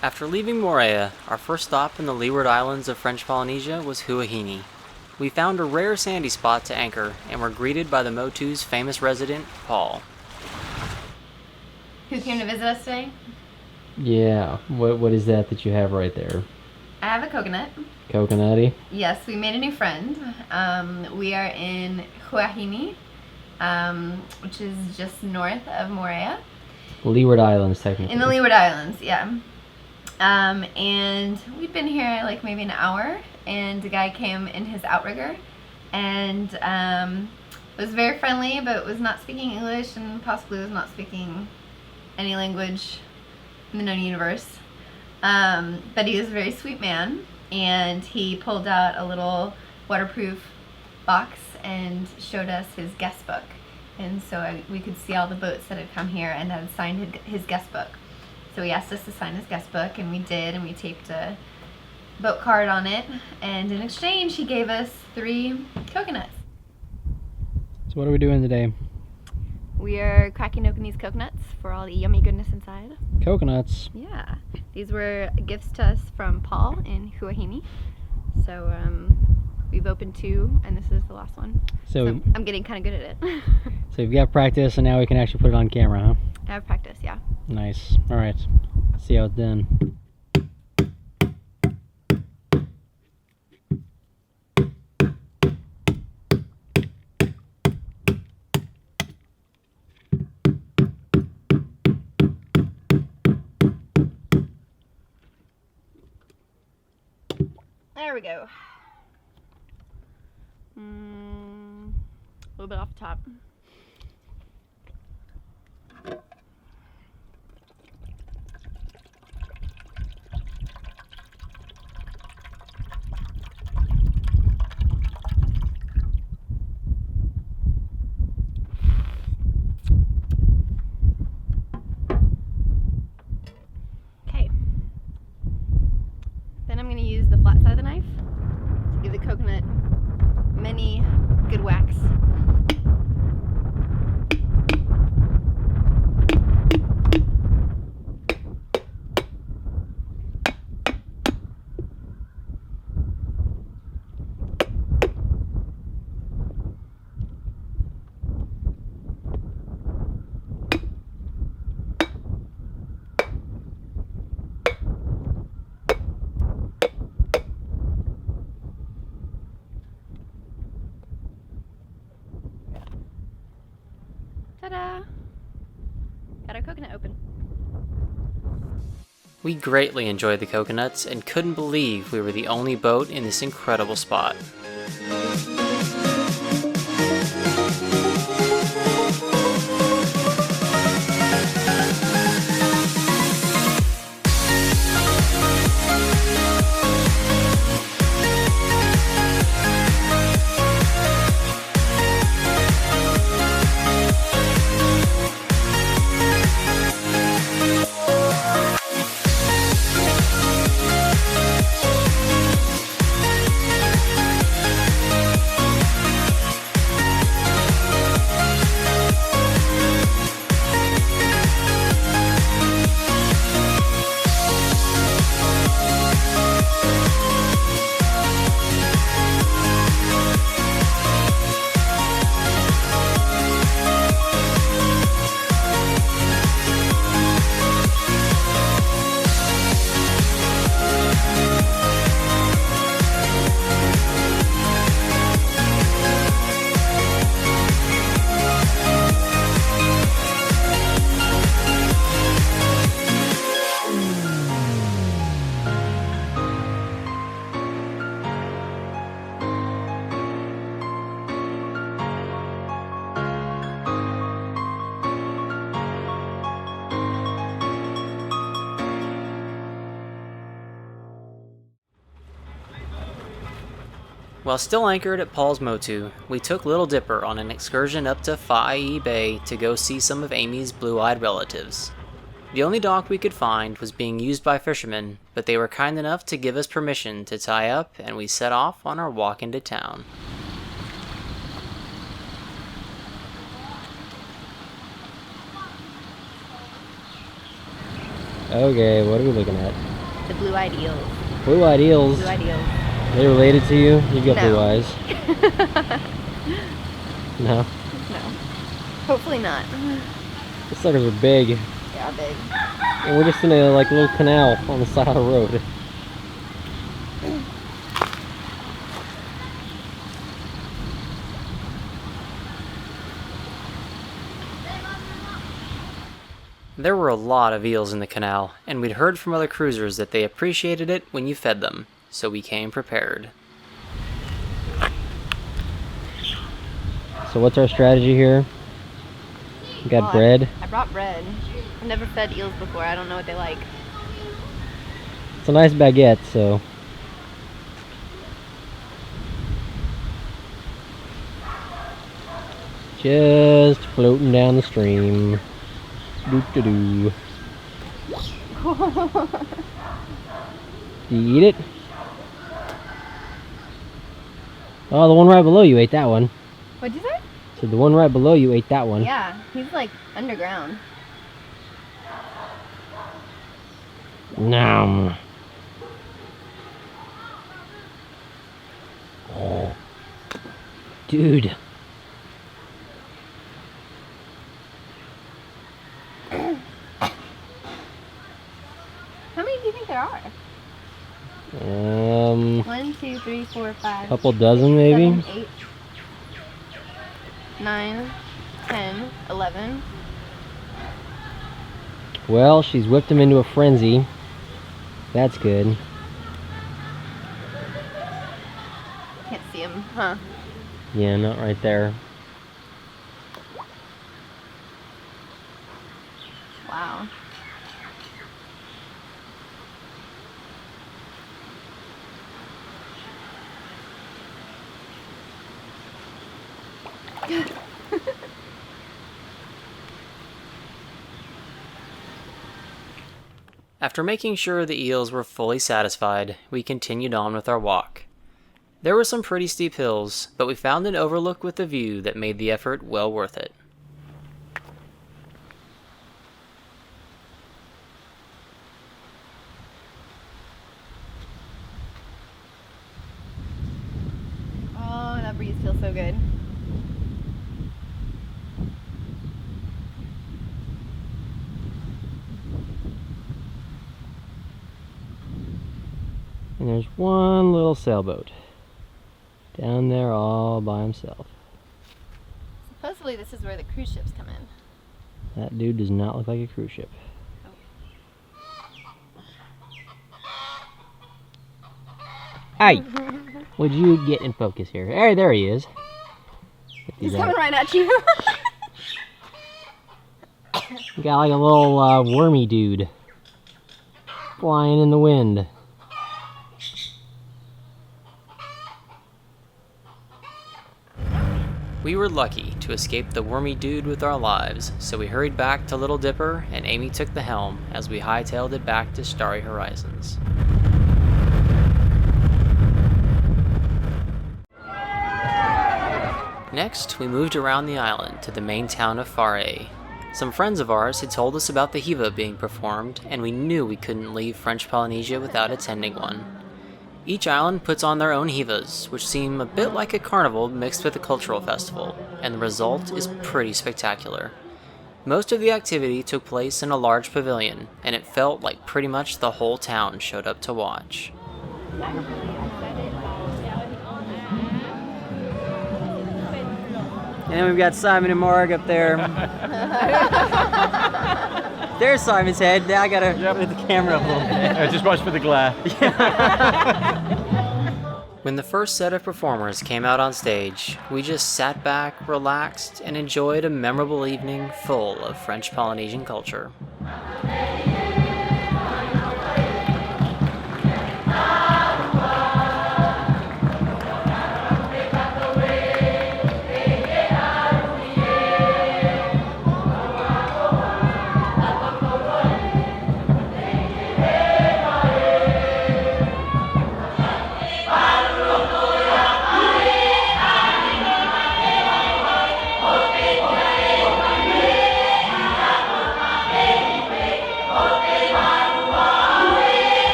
After leaving Moorea, our first stop in the Leeward Islands of French Polynesia was Huahine. We found a rare sandy spot to anchor and were greeted by the Motu's famous resident, Paul. Who came to visit us today? Yeah, what is that you have right there? I have a coconut. Coconutty? Yes, we made a new friend. We are in Huahine, which is just north of Moorea. Leeward Islands, technically. In the Leeward Islands, yeah. And we'd been here like maybe an hour, and a guy came in his outrigger and was very friendly, but was not speaking English and possibly was not speaking any language in the known universe. But he was a very sweet man, and he pulled out a little waterproof box and showed us his guest book. And so we could see all the boats that had come here and had signed his guest book. So he asked us to sign his guest book, and we did, and we taped a boat card on it, and in exchange he gave us 3 coconuts. So what are we doing today? We are cracking open these coconuts for all the yummy goodness inside. Coconuts. Yeah, these were gifts to us from Paul in Huahine. So we've opened 2, and this is the last one. So I'm getting kind of good at it. So you've got practice, and now we can actually put it on camera, huh? I have practice, yeah. Nice. All right. Let's see how it's done. There we go. A little bit off the top. Okay. Then I'm going to use the flat side of the knife to give the coconut many good whacks. Ta-da! Got our coconut open. We greatly enjoyed the coconuts and couldn't believe we were the only boat in this incredible spot. While still anchored at Paul's Motu, we took Little Dipper on an excursion up to Huahine Bay to go see some of Amy's blue-eyed relatives. The only dock we could find was being used by fishermen, but they were kind enough to give us permission to tie up, and we set off on our walk into town. Okay, what are we looking at? The blue-eyed eels. Blue-eyed eels. Blue-eyed eels. They related to you? You've got No. blue eyes. No? No. Hopefully not. The suckers are big. They are big. And we're just in a like little canal on the side of the road. There were a lot of eels in the canal, and we'd heard from other cruisers that they appreciated it when you fed them, so we came prepared. So what's our strategy here? We got bread. I brought bread. I've never fed eels before. I don't know what they like. It's a nice baguette, so. Just floating down the stream. Doo-doo-doo. Do you eat it? Oh, the one right below you ate that one. What'd you say? So the one right below you ate that one. Yeah, he's like underground. Nom. Oh. Dude. How many do you think there are? 1, 2, 3, 4, 5. Couple dozen maybe. 7, 8, 9, 10, 11. Well, she's whipped him into a frenzy. That's good. Can't see him, huh? Yeah, not right there. Wow. After making sure the eels were fully satisfied, we continued on with our walk. There were some pretty steep hills, but we found an overlook with a view that made the effort well worth it. Oh, that breeze feels so good. And there's one little sailboat down there all by himself. Supposedly this is where the cruise ships come in. That dude does not look like a cruise ship. Hey! Would you get in focus here? Hey, there he is. He's coming right at you. You got like a little wormy dude flying in the wind. We were lucky to escape the wormy dude with our lives, so we hurried back to Little Dipper and Amy took the helm as we hightailed it back to Starry Horizons. Next, we moved around the island to the main town of Huahine. Some friends of ours had told us about the Heiva being performed, and we knew we couldn't leave French Polynesia without attending one. Each island puts on their own Heivas, which seem a bit like a carnival mixed with a cultural festival, and the result is pretty spectacular. Most of the activity took place in a large pavilion, and it felt like pretty much the whole town showed up to watch. And then we've got Simon and Marg up there. There's Simon's head. Now I gotta move the camera up a little bit. Just watch for the glare. When the first set of performers came out on stage, we just sat back, relaxed, and enjoyed a memorable evening full of French Polynesian culture.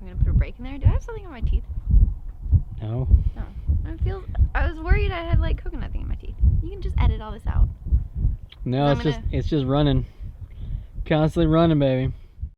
I'm gonna put a break in there. Do I have something on my teeth? No. No. I was worried I had like coconut thing in my teeth. You can just edit all this out. No, it's just running. Constantly running, baby.